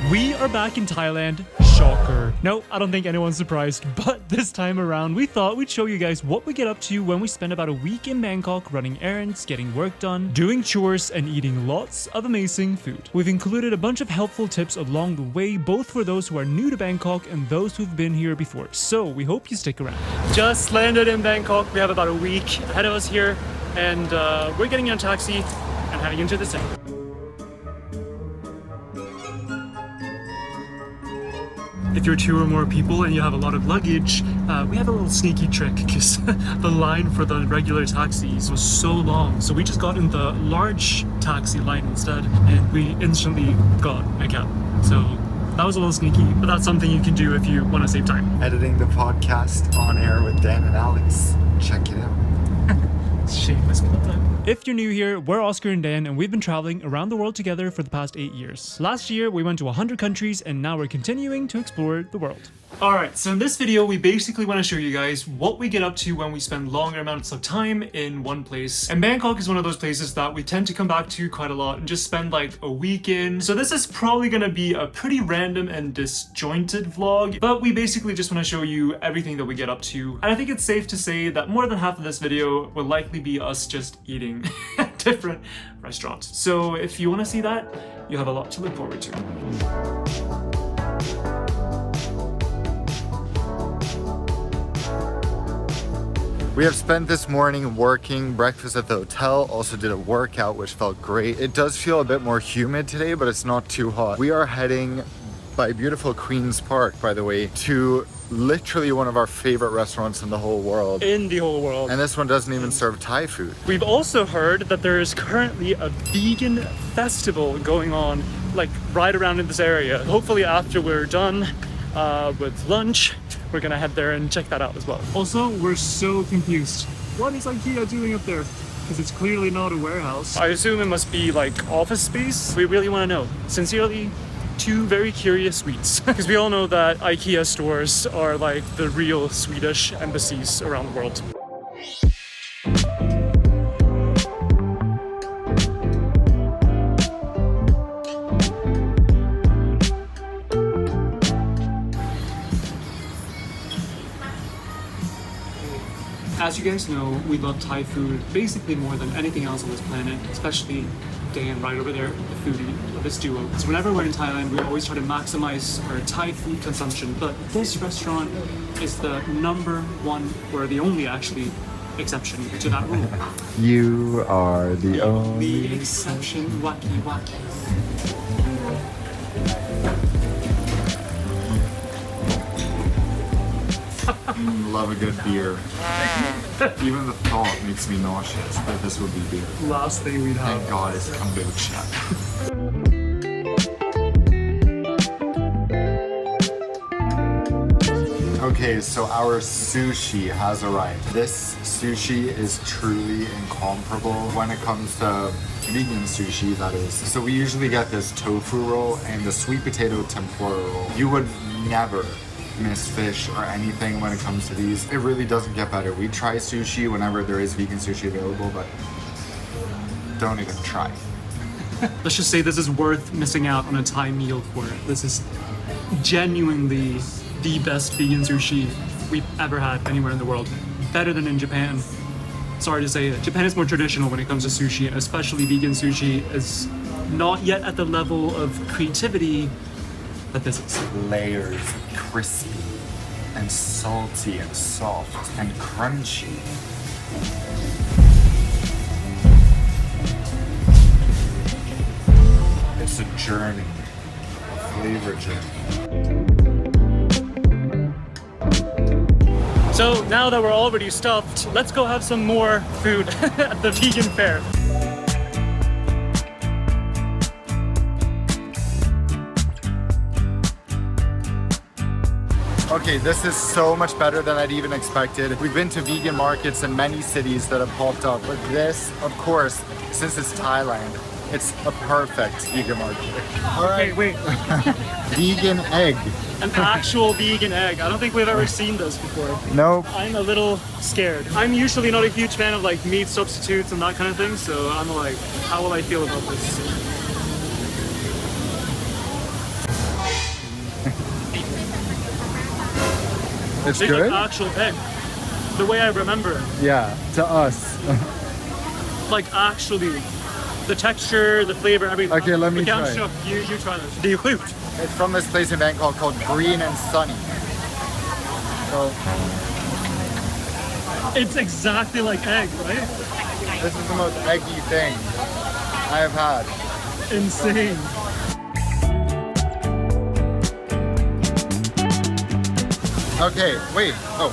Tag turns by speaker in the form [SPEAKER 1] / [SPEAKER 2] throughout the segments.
[SPEAKER 1] We are back in Thailand. Shocker. No, I don't think anyone's surprised, but this time around, we thought we'd show you guys what we get up to when we spend about a week in Bangkok running errands, getting work done, doing chores, and eating lots of amazing food. We've included a bunch of helpful tips along the way, both for those who are new to Bangkok and those who've been here before, so we hope you stick around. Just landed in Bangkok. We have about a week ahead of us here, and we're getting in a taxi and heading into the city. If you're 2 or more people and you have a lot of luggage, we have a little sneaky trick because the line for the regular taxis was so long. So we just got in the large taxi line instead, and we instantly got a cab. So that was a little sneaky, but that's something you can do if you want to save time.
[SPEAKER 2] Editing the podcast on air with Dan and Alex. Check it out.
[SPEAKER 1] Shameless content. If you're new here, we're Oskar and Dan, and we've been traveling around the world together for the past 8 years. Last year, we went to 100 countries, and now we're continuing to explore the world. Alright, so in this video, we basically want to show you guys what we get up to when we spend longer amounts of time in one place. And Bangkok is one of those places that we tend to come back to quite a lot and just spend like a week in. So this is probably going to be a pretty random and disjointed vlog, but we basically just want to show you everything that we get up to. And I think it's safe to say that more than half of this video will likely be us just eating at different restaurants. So if you want to see that, you have a lot to look forward to.
[SPEAKER 2] We have spent this morning working, breakfast at the hotel, also did a workout which felt great. It does feel a bit more humid today, but it's not too hot. We are heading by beautiful Queen's Park, by the way, to literally one of our favorite restaurants in the whole world.
[SPEAKER 1] In the whole world.
[SPEAKER 2] And this one doesn't even serve Thai food.
[SPEAKER 1] We've also heard that there is currently a vegan festival going on, like right around in this area. Hopefully after we're done with lunch, we're gonna head there and check that out as well. Also, we're so confused. What is IKEA doing up there? Because it's clearly not a warehouse. I assume it must be like office space. We really want to know. Sincerely, 2 very curious Swedes. Because we all know that IKEA stores are like the real Swedish embassies around the world. As you guys know, we love Thai food basically more than anything else on this planet, especially Dan right over there, the foodie of this duo. So whenever we're in Thailand, we always try to maximize our Thai food consumption, but this restaurant is the #1, or the only actually, exception to that rule.
[SPEAKER 2] You are the
[SPEAKER 1] only exception, wacky wacky.
[SPEAKER 2] Love a good beer. Even the thought makes me nauseous that this would be beer.
[SPEAKER 1] Last thing we'd have.
[SPEAKER 2] Thank God it's kombucha. Okay, so our sushi has arrived. This sushi is truly incomparable when it comes to vegan sushi, that is. So we usually get this tofu roll and the sweet potato tempura roll. You would never miss fish or anything when it comes to these. It really doesn't get better. We try sushi whenever there is vegan sushi available, but don't even try.
[SPEAKER 1] Let's just say this is worth missing out on a Thai meal for. This is genuinely the best vegan sushi we've ever had anywhere in the world. Better than in Japan. Sorry to say it. Japan is more traditional when it comes to sushi, and especially vegan sushi is not yet at the level of creativity that this is.
[SPEAKER 2] Layers of crispy and salty and soft and crunchy. It's a journey, a flavor journey.
[SPEAKER 1] So now that we're already stuffed, let's go have some more food at the vegan fair.
[SPEAKER 2] Okay, this is so much better than I'd even expected. We've been to vegan markets in many cities that have popped up, but this, of course, since it's Thailand, it's a perfect vegan market. All right,
[SPEAKER 1] wait.
[SPEAKER 2] Vegan egg.
[SPEAKER 1] An actual vegan egg. I don't think we've ever seen this before.
[SPEAKER 2] Nope.
[SPEAKER 1] I'm a little scared. I'm usually not a huge fan of like meat substitutes and that kind of thing, so I'm like, how will I feel about this?
[SPEAKER 2] It's
[SPEAKER 1] They
[SPEAKER 2] good?
[SPEAKER 1] look actual egg. The way I remember.
[SPEAKER 2] Yeah, to us.
[SPEAKER 1] Like actually. The texture, the flavor, everything.
[SPEAKER 2] Okay, let me
[SPEAKER 1] I'm
[SPEAKER 2] try.
[SPEAKER 1] shook. You try this. Det är sjukt.
[SPEAKER 2] It's from this place in Bangkok called Green and Sunny. So
[SPEAKER 1] It's exactly like egg, right?
[SPEAKER 2] this is the most eggy thing I have had.
[SPEAKER 1] Insane.
[SPEAKER 2] Okay, wait. Oh.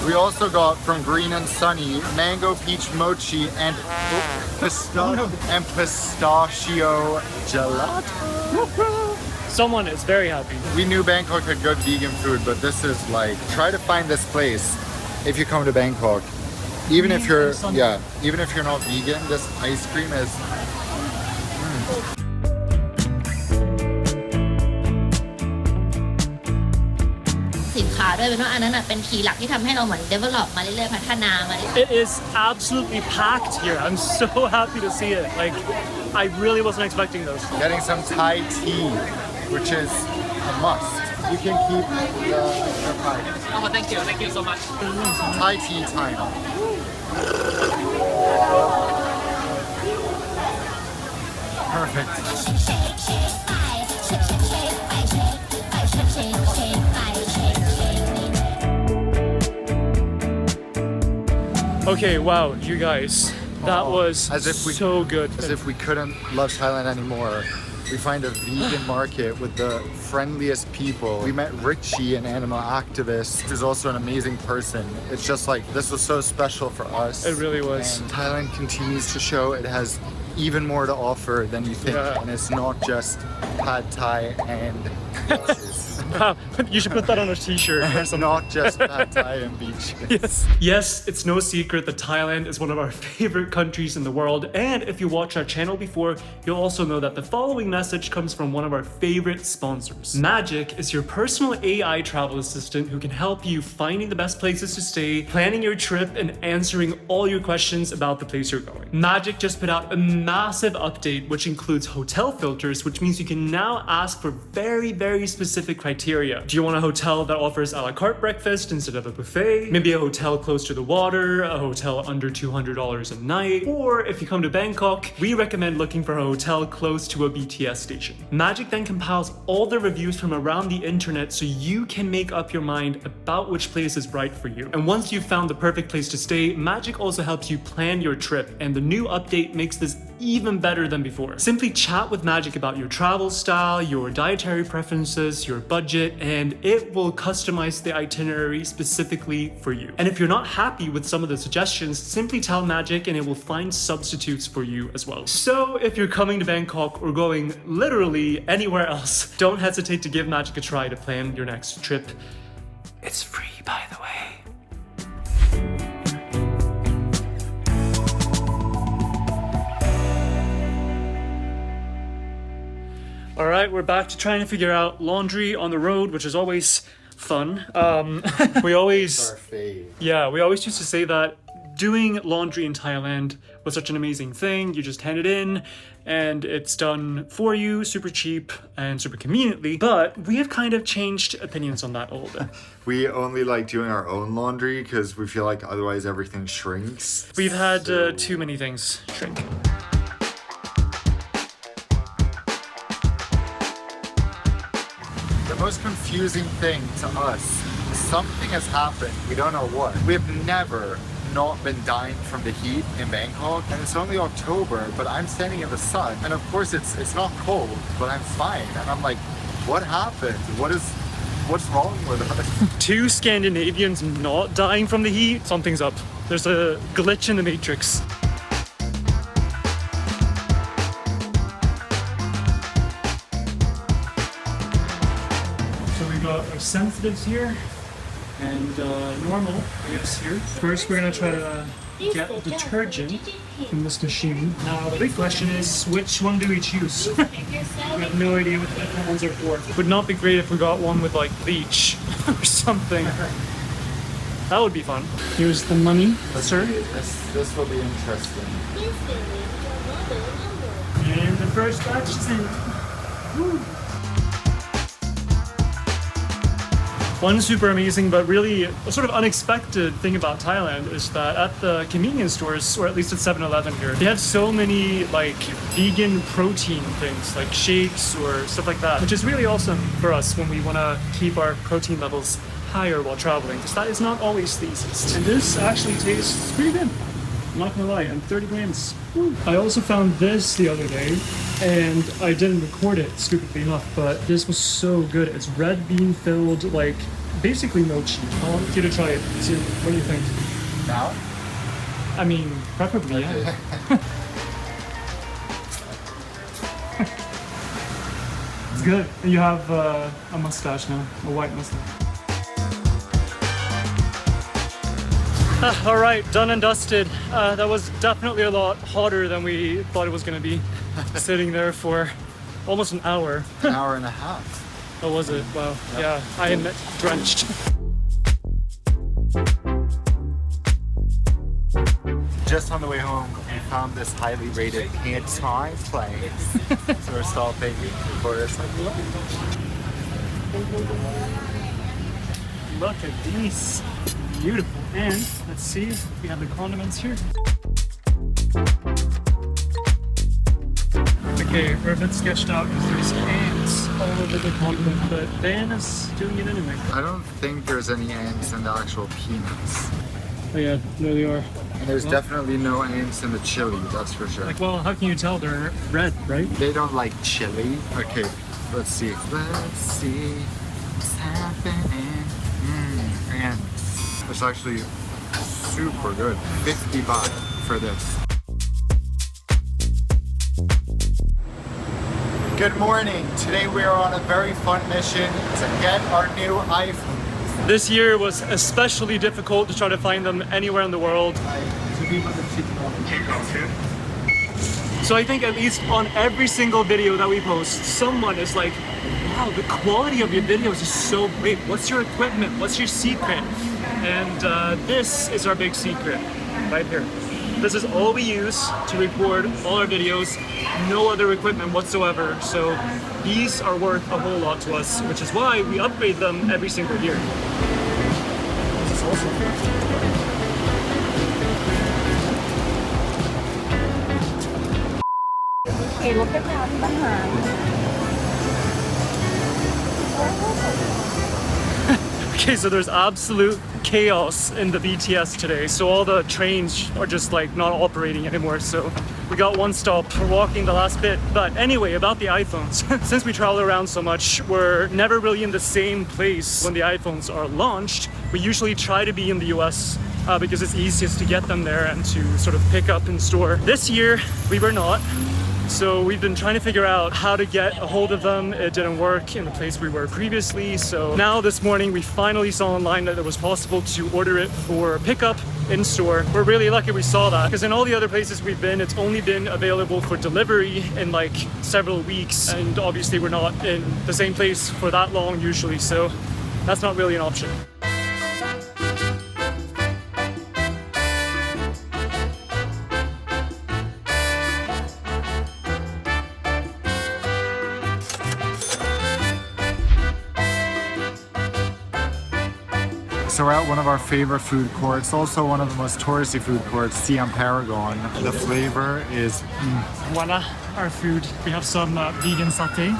[SPEAKER 2] We also got from Green and Sunny mango peach mochi and pistachio gelato.
[SPEAKER 1] Someone is very happy.
[SPEAKER 2] We knew Bangkok had good vegan food, but this is like, try to find this place if you come to Bangkok. Even if you're not vegan, this ice cream is
[SPEAKER 3] สินค้าด้วยเป็นว่าอันนั้นเป็นคีย์หลักที่ทำให้เราเหมือน develop มาเรื่อยๆพัฒนามาเรื่อย
[SPEAKER 1] It is absolutely packed here. I'm so happy to see it. Like, I really wasn't expecting this.
[SPEAKER 2] getting some Thai tea, which is a must. You can keep the pie.
[SPEAKER 1] Oh, thank you. Thank you so much.
[SPEAKER 2] Thai tea time. Perfect.
[SPEAKER 1] Okay, wow, you guys. That was
[SPEAKER 2] As if we-
[SPEAKER 1] so good.
[SPEAKER 2] As if we couldn't love Thailand anymore. We find a vegan market with the friendliest people. We met Richie, an animal activist, who's also an amazing person. It's just like, this was so special for us.
[SPEAKER 1] It really was.
[SPEAKER 2] And Thailand continues to show it has even more to offer than you think.
[SPEAKER 1] Yeah.
[SPEAKER 2] And it's not just pad thai and beaches.
[SPEAKER 1] Wow, you should put that on a t-shirt.
[SPEAKER 2] It's not just pad thai and beaches.
[SPEAKER 1] Yes. Yes, it's no secret that Thailand is one of our favorite countries in the world. And if you watch our channel before, you'll also know that the following message comes from one of our favorite sponsors. Magic is your personal AI travel assistant who can help you finding the best places to stay, planning your trip, and answering all your questions about the place you're going. Magic just put out a massive update which includes hotel filters, which means you can now ask for very, very specific criteria. Do you want a hotel that offers a la carte breakfast instead of a buffet? Maybe a hotel close to the water, a hotel under $200 a night? Or if you come to Bangkok, we recommend looking for a hotel close to a BTS station. Magic then compiles all the reviews from around the internet so you can make up your mind about which place is right for you. And once you've found the perfect place to stay, Magic also helps you plan your trip, and the new update makes this even better than before. Simply chat with Magic about your travel style, your dietary preferences, your budget, and it will customize the itinerary specifically for you. And if you're not happy with some of the suggestions, simply tell Magic and it will find substitutes for you as well. So if you're coming to Bangkok or going literally anywhere else, don't hesitate to give Magic a try to plan your next trip. It's free, by the way. All right, we're back to trying to figure out laundry on the road, which is always fun. We always,
[SPEAKER 2] Our fave.
[SPEAKER 1] yeah, we always used to say that doing laundry in Thailand was such an amazing thing. You just hand it in and it's done for you, super cheap and super conveniently. But we have kind of changed opinions on that a little bit.
[SPEAKER 2] We only like doing our own laundry because we feel like otherwise everything shrinks.
[SPEAKER 1] We've had
[SPEAKER 2] So-
[SPEAKER 1] too many things shrink.
[SPEAKER 2] The most confusing thing to us, something has happened, we don't know what. We've never not been dying from the heat in Bangkok, and it's only October, but I'm standing in the sun, and of course it's not cold, but I'm fine. And I'm like, what happened? What's wrong with us?
[SPEAKER 1] Two Scandinavians not dying from the heat? Something's up. There's a glitch in the matrix. So we got our sensitives here and normal, I guess, here. First, we're gonna try to get detergent from this machine. Now, the big question is, which one do we choose? We have no idea what the ones are for. Would not be great if we got one with like bleach or something. That would be fun. Here's the money, sir.
[SPEAKER 2] This will be interesting.
[SPEAKER 1] And the first batch is in. Woo. One super amazing but really sort of unexpected thing about Thailand is that at the convenience stores, or at least at 7-Eleven here, they have so many like vegan protein things like shakes or stuff like that, which is really awesome for us when we want to keep our protein levels higher while traveling, because that is not always the easiest. And this actually tastes pretty good. I'm not gonna lie, and 30 grams. Woo. I also found this the other day, and I didn't record it, stupidly enough, but this was so good. It's red bean filled, like, basically mochi. I want you to try it. See, what do you think?
[SPEAKER 2] Now?
[SPEAKER 1] I mean, preferably, yeah. It's good. And you have a mustache now, a white mustache. All right, done and dusted. That was definitely a lot hotter than we thought it was gonna be. Sitting there for almost an hour.
[SPEAKER 2] An hour and a half.
[SPEAKER 1] Oh, was it? Wow. Yeah, I am drenched.
[SPEAKER 2] Just on the way home, we found this highly rated pad Thai place. So we're stopping for a second.
[SPEAKER 1] Look at these. Beautiful. And let's see if we have the condiments here. Okay, we're a bit sketched out because there's ants all over the condiment, but Dan is doing it anyway.
[SPEAKER 2] I don't think there's any ants in the actual peanuts.
[SPEAKER 1] Oh yeah, there they are.
[SPEAKER 2] And there's definitely no ants in the chili, that's for sure.
[SPEAKER 1] Like, well, how can you tell? They're red, right?
[SPEAKER 2] They don't like chili. Okay, let's see. Let's see what's happening. Ants. It's actually super good. 50 baht for this. Good morning. Today we are on a very fun mission to get our new iPhone.
[SPEAKER 1] This year was especially difficult to try to find them anywhere in the world. So I think at least on every single video that we post, someone is like, wow, the quality of your videos is so great. What's your equipment? What's your secret? And this is our big secret right here. This is all we use to record all our videos, no other equipment whatsoever. So these are worth a whole lot to us, which is why we upgrade them every single year. This is awesome. Okay, so there's absolute chaos in the BTS today. So all the trains are just like not operating anymore. So we got one stop. We're walking the last bit. But anyway, about the iPhones. Since we travel around so much, we're never really in the same place when the iPhones are launched. We usually try to be in the US because it's easiest to get them there and to sort of pick up in store. This year, we were not. So we've been trying to figure out how to get a hold of them. It didn't work in the place we were previously. So now this morning we finally saw online that it was possible to order it for pickup in store. We're really lucky we saw that, because in all the other places we've been, it's only been available for delivery in like several weeks. And obviously we're not in the same place for that long usually. So that's not really an option.
[SPEAKER 2] So we're at one of our favorite food courts, also one of the most touristy food courts, Siam Paragon. The flavor is
[SPEAKER 1] Voila, our food. We have some vegan satay,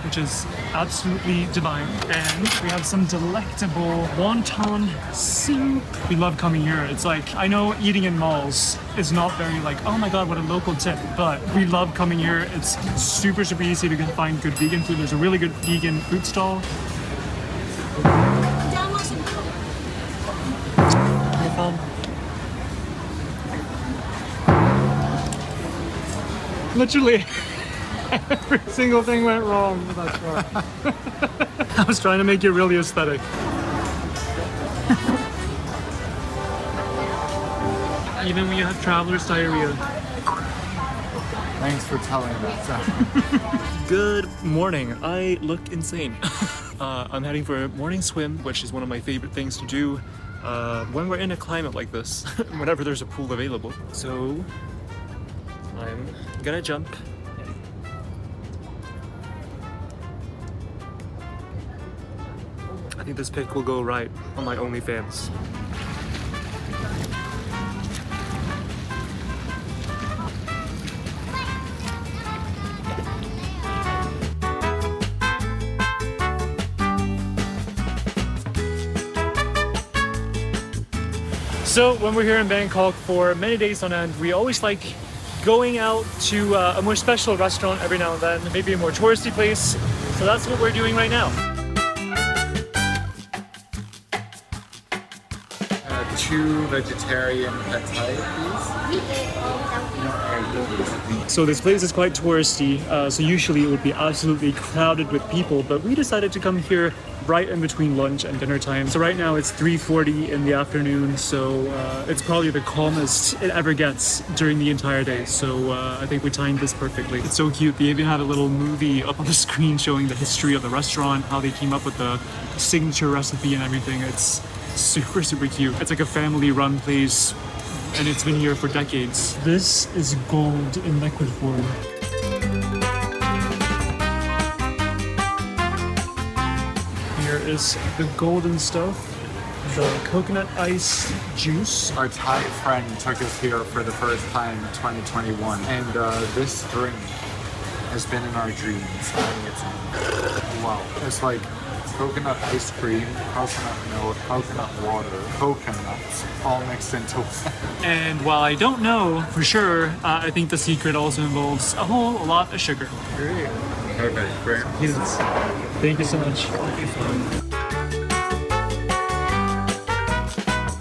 [SPEAKER 1] which is absolutely divine. And we have some delectable wonton soup. We love coming here. It's like, I know eating in malls is not very like, oh my God, what a local tip, but we love coming here. It's super easy to find good vegan food. There's a really good vegan food stall. Literally every single thing went wrong with that car. I was trying to make it really aesthetic. Even when you have traveler's diarrhea.
[SPEAKER 2] Thanks for telling that.
[SPEAKER 1] Good morning. I look insane. I'm heading for a morning swim, which is one of my favorite things to do when we're in a climate like this, whenever there's a pool available. So I'm gonna jump. I think this pic will go right on my OnlyFans. So when we're here in Bangkok for many days on end, we always like going out to a more special restaurant every now and then, maybe a more touristy place. So that's what we're doing right now.
[SPEAKER 2] 2 vegetarian pad thai, please.
[SPEAKER 1] So this place is quite touristy, so usually it would be absolutely crowded with people, but we decided to come here right in between lunch and dinner time. So right now it's 3:40 in the afternoon, so it's probably the calmest it ever gets during the entire day. So I think we timed this perfectly. It's so cute. They even had a little movie up on the screen showing the history of the restaurant, how they came up with the signature recipe and everything. It's super, super cute. It's like a family-run place, and it's been here for decades. This is gold in liquid form. Here is the golden stuff, the coconut ice juice.
[SPEAKER 2] Our Thai friend took us here for the first time in 2021, and this drink has been in our dreams. Wow, it's like coconut ice cream, coconut milk, coconut water, coconuts, all mixed into one.
[SPEAKER 1] And while I don't know for sure, I think the secret also involves a whole lot of sugar.
[SPEAKER 2] Great. Okay, great.
[SPEAKER 1] Yes. Thank you so much.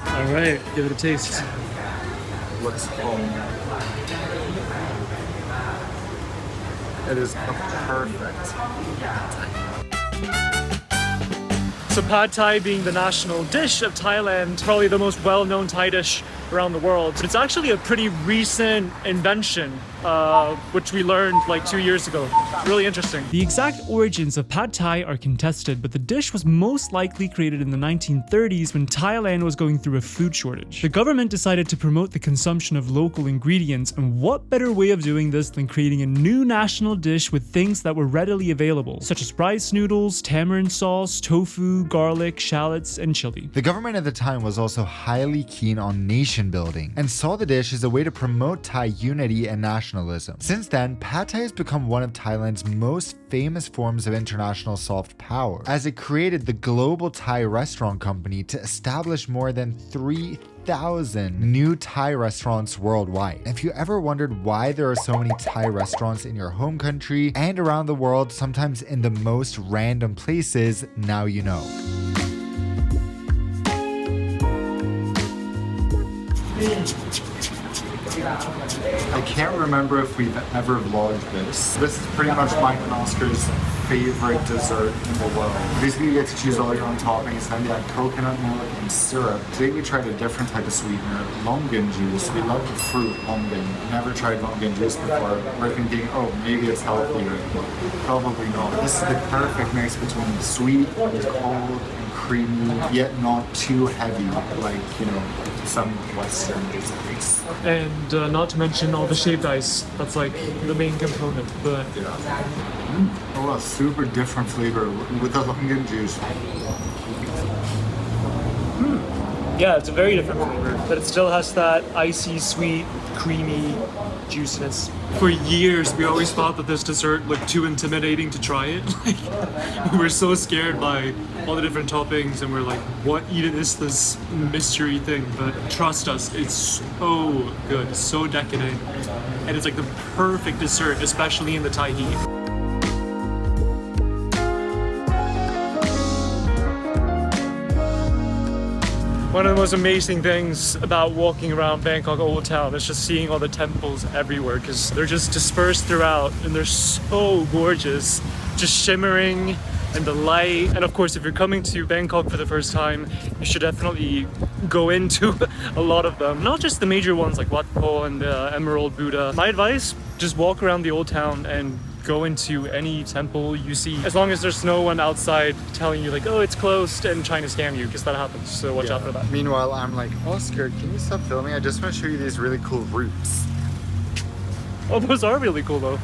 [SPEAKER 1] All right, give it a taste.
[SPEAKER 2] Looks cool. It is perfect.
[SPEAKER 1] So pad thai being the national dish of Thailand, probably the most well-known Thai dish around the world. But it's actually a pretty recent invention, which we learned like 2 years ago. Really interesting. The exact origins of pad thai are contested, but the dish was most likely created in the 1930s when Thailand was going through a food shortage. The government decided to promote the consumption of local ingredients, and what better way of doing this than creating a new national dish with things that were readily available, such as rice noodles, tamarind sauce, tofu, garlic, shallots, and chili.
[SPEAKER 2] The government at the time was also highly keen on nation building and saw the dish as a way to promote Thai unity and nationalism. Since then, pad thai has become one of Thailand's most famous forms of international soft power, as it created the global Thai restaurant company to establish more than 3,000 new Thai restaurants worldwide. If you ever wondered why there are so many Thai restaurants in your home country and around the world, sometimes in the most random places, now you know. I can't remember if we've ever vlogged this. This is pretty much mine and Oscar's favorite dessert in the world. Basically, you get to choose all your own toppings, and you have coconut milk and syrup. Today we tried a different type of sweetener, longan juice. We love the fruit longan. Never tried longan juice before. We're thinking, oh, maybe it's healthier. Probably not. This is the perfect mix between sweet and cold and creamy, yet not too heavy, like, you know, some Western desserts.
[SPEAKER 1] And not to mention all the shaved ice. That's like the main component. But
[SPEAKER 2] Oh, a super different flavor with the longan juice.
[SPEAKER 1] yeah, it's a very different flavor, but it still has that icy, sweet, creamy juiciness. For years, we always thought that this dessert looked too intimidating to try it. Like, we were so scared by all the different toppings, and we're like, what even is this mystery thing? But trust us, it's so good, it's so decadent, and it's like the perfect dessert, especially in the Thai heat. One of the most amazing things about walking around Bangkok Old Town is just seeing all the temples everywhere, because they're just dispersed throughout and they're so gorgeous, just shimmering and the light. And of course, if you're coming to Bangkok for the first time, you should definitely go into a lot of them. Not just the major ones like Wat Po and the Emerald Buddha. My advice, just walk around the old town and go into any temple you see, as long as there's no one outside telling you like, oh, it's closed, and trying to scam you, because that happens, so watch out for that.
[SPEAKER 2] Meanwhile, I'm like, Oscar, can you stop filming? I just want to show you these really cool roots.
[SPEAKER 1] Oh, those are really cool though.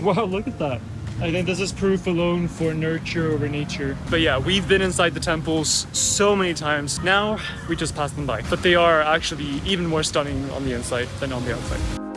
[SPEAKER 1] Wow, look at that. I think this is proof alone for nurture over nature. But yeah, we've been inside the temples so many times. Now we just pass them by. But they are actually even more stunning on the inside than on the outside.